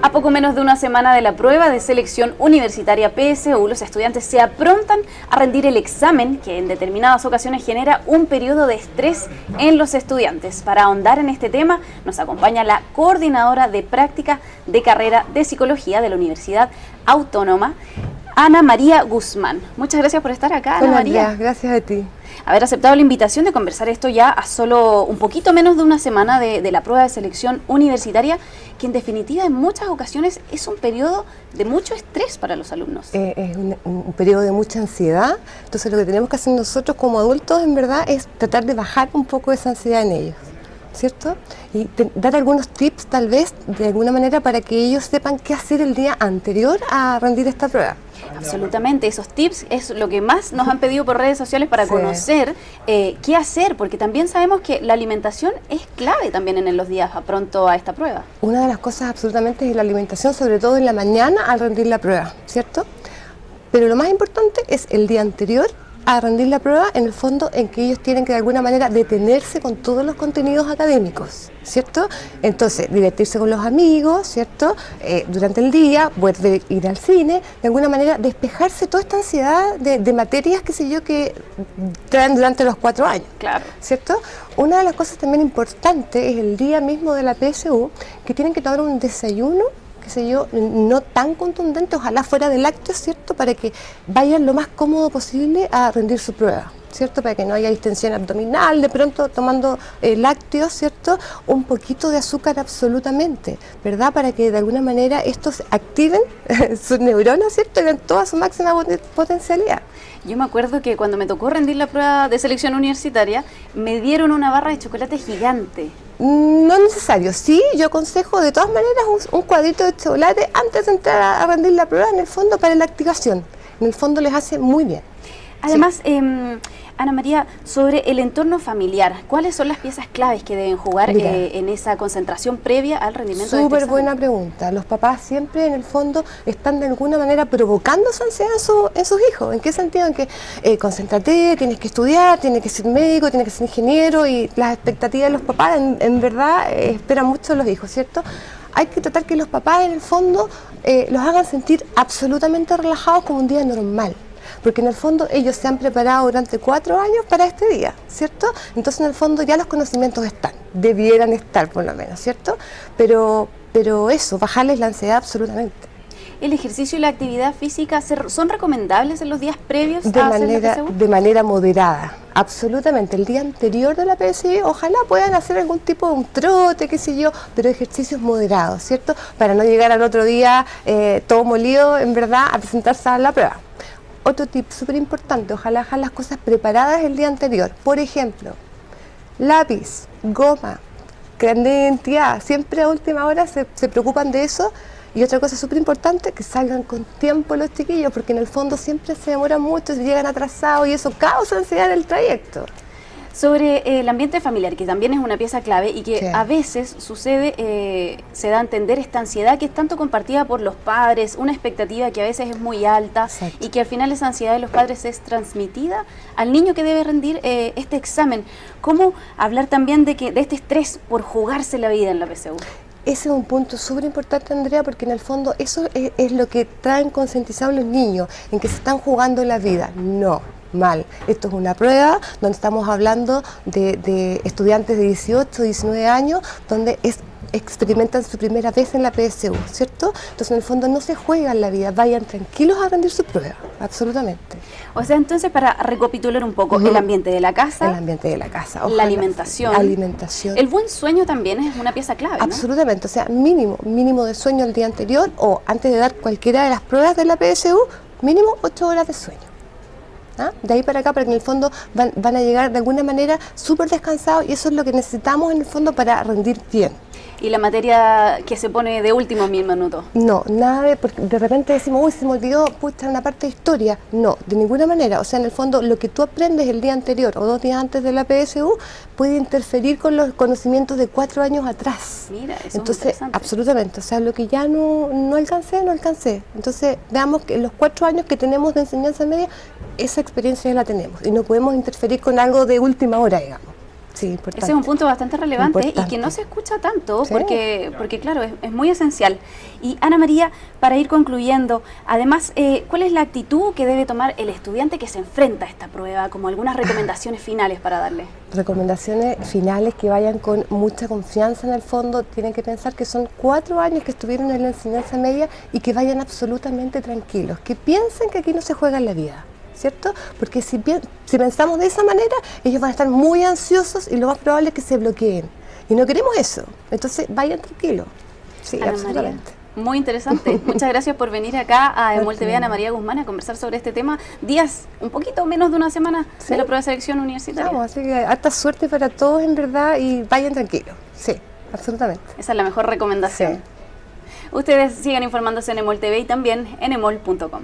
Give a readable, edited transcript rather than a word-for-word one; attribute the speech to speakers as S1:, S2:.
S1: A poco menos de una semana de la prueba de selección universitaria PSU, los estudiantes se aprontan a rendir el examen que en determinadas ocasiones genera un periodo de estrés en los estudiantes. Para ahondar en este tema nos acompaña la coordinadora de práctica de carrera de psicología de la Universidad Autónoma, Ana María Guzmán. Muchas gracias por estar acá, Ana María.
S2: Hola, gracias a ti.
S1: Haber aceptado la invitación de conversar esto ya a solo un poquito menos de una semana de la prueba de selección universitaria, que en definitiva en muchas ocasiones es un periodo de mucho estrés para los alumnos.
S2: Es un periodo de mucha ansiedad, entonces lo que tenemos que hacer nosotros como adultos en verdad es tratar de bajar un poco esa ansiedad en ellos, ¿cierto? Y dar algunos tips tal vez de alguna manera para que ellos sepan qué hacer el día anterior a rendir esta prueba.
S1: Absolutamente, esos tips es lo que más nos han pedido por redes sociales para conocer qué hacer, porque también sabemos que la alimentación es clave también en los días pronto a esta prueba.
S2: Una de las cosas absolutamente es la alimentación, sobre todo en la mañana al rendir la prueba, ¿cierto? Pero lo más importante es el día anterior a rendir la prueba, en el fondo en que ellos tienen que de alguna manera detenerse con todos los contenidos académicos, ¿cierto? Entonces, divertirse con los amigos, ¿cierto? Durante el día, poder ir al cine, de alguna manera despejarse toda esta ansiedad de materias, qué sé yo, que traen durante los 4 años,
S1: claro,
S2: ¿cierto? Una de las cosas también importantes es el día mismo de la PSU, que tienen que tomar un desayuno, qué sé yo, no tan contundente, ojalá fuera de lácteos, ¿cierto? Para que vayan lo más cómodo posible a rendir su prueba, ¿cierto? Para que no haya distensión abdominal, de pronto tomando lácteos, ¿cierto? Un poquito de azúcar absolutamente, ¿verdad? Para que de alguna manera estos activen sus neuronas, ¿cierto? Y den toda su máxima potencialidad.
S1: Yo me acuerdo que cuando me tocó rendir la prueba de selección universitaria, me dieron una barra de chocolate gigante.
S2: No es necesario, sí, yo aconsejo de todas maneras un cuadrito de chocolate antes de entrar a rendir la prueba, en el fondo para la activación, en el fondo les hace muy bien.
S1: Además, sí. Ana María, sobre el entorno familiar, ¿cuáles son las piezas claves que deben jugar en esa concentración previa al rendimiento de este examen?
S2: Súper buena pregunta. Los papás siempre en el fondo están de alguna manera provocando esa ansiedad en sus hijos. ¿En qué sentido? En que concéntrate, tienes que estudiar, tienes que ser médico, tienes que ser ingeniero, y las expectativas de los papás en verdad esperan mucho a los hijos, ¿cierto? Hay que tratar que los papás en el fondo los hagan sentir absolutamente relajados como un día normal. Porque en el fondo ellos se han preparado durante 4 años para este día, ¿cierto? Entonces en el fondo ya los conocimientos están, debieran estar por lo menos, ¿cierto? Pero eso, bajarles la ansiedad absolutamente.
S1: ¿El ejercicio y la actividad física son recomendables en los días previos a hacer la PSU?
S2: De manera moderada, absolutamente. El día anterior de la PSU, ojalá puedan hacer algún tipo de un trote, qué sé yo, pero ejercicios moderados, ¿cierto? Para no llegar al otro día todo molido, en verdad, a presentarse a la prueba. Otro tip súper importante, ojalá dejar las cosas preparadas el día anterior. Por ejemplo, lápiz, goma, carnet de identidad, siempre a última hora se preocupan de eso. Y otra cosa súper importante, que salgan con tiempo los chiquillos, porque en el fondo siempre se demoran mucho, se llegan atrasados y eso causa ansiedad en el trayecto.
S1: Sobre el ambiente familiar, que también es una pieza clave y que sí, a veces sucede, se da a entender esta ansiedad que es tanto compartida por los padres, una expectativa que a veces es muy alta. Exacto. Y que al final esa ansiedad de los padres es transmitida al niño que debe rendir este examen. ¿Cómo hablar también de este estrés por jugarse la vida en la PSU?
S2: Ese es un punto súper importante, Andrea, porque en el fondo eso es lo que traen concientizados los niños, en que se están jugando la vida. No. Mal. Esto es una prueba donde estamos hablando de estudiantes de 18, 19 años, donde experimentan su primera vez en la PSU, ¿cierto? Entonces en el fondo no se juegan la vida, vayan tranquilos a rendir su prueba, absolutamente.
S1: O sea, entonces para recapitular un poco, el ambiente de la casa.
S2: El ambiente de la casa.
S1: Ojalá, la alimentación.
S2: Alimentación.
S1: El buen sueño también es una pieza clave, ¿no?
S2: Absolutamente, o sea, mínimo de sueño el día anterior o antes de dar cualquiera de las pruebas de la PSU, mínimo 8 horas de sueño. ¿Ah? De ahí para acá, para que en el fondo van a llegar de alguna manera súper descansados, y eso es lo que necesitamos en el fondo para rendir bien.
S1: ¿Y la materia que se pone de último 1000 minutos?
S2: No, nada porque de repente decimos, uy, se me olvidó, una parte de historia. No, de ninguna manera. O sea, en el fondo, lo que tú aprendes el día anterior o 2 días antes de la PSU puede interferir con los conocimientos de 4 años atrás.
S1: Mira, eso
S2: entonces,
S1: es interesante.
S2: Absolutamente. O sea, lo que ya no alcancé. Entonces, veamos que los 4 años que tenemos de enseñanza media, esa experiencia ya la tenemos y no podemos interferir con algo de última hora, digamos. Sí, importante.
S1: Ese es un punto bastante relevante
S2: Importante.
S1: y que no se escucha tanto,
S2: Sí.
S1: porque claro, es muy esencial. Y Ana María, para ir concluyendo, además, ¿cuál es la actitud que debe tomar el estudiante que se enfrenta a esta prueba? Como algunas recomendaciones finales para darle.
S2: Recomendaciones finales que vayan con mucha confianza en el fondo. Tienen que pensar que son 4 años que estuvieron en la enseñanza media y que vayan absolutamente tranquilos, que piensen que aquí no se juega en la vida, ¿cierto? Porque si pensamos de esa manera, ellos van a estar muy ansiosos y lo más probable es que se bloqueen. Y no queremos eso. Entonces, vayan tranquilos. Sí,
S1: Ana
S2: absolutamente.
S1: María, muy interesante. Muchas gracias por venir acá a Emol TV, Ana María Guzmán, a conversar sobre este tema. Días, un poquito menos de una semana de la prueba de selección universitaria.
S2: Vamos, así que harta suerte para todos en verdad y vayan tranquilos. Sí, absolutamente.
S1: Esa es la mejor recomendación.
S2: Sí.
S1: Ustedes sigan informándose en Emol TV y también en emol.com.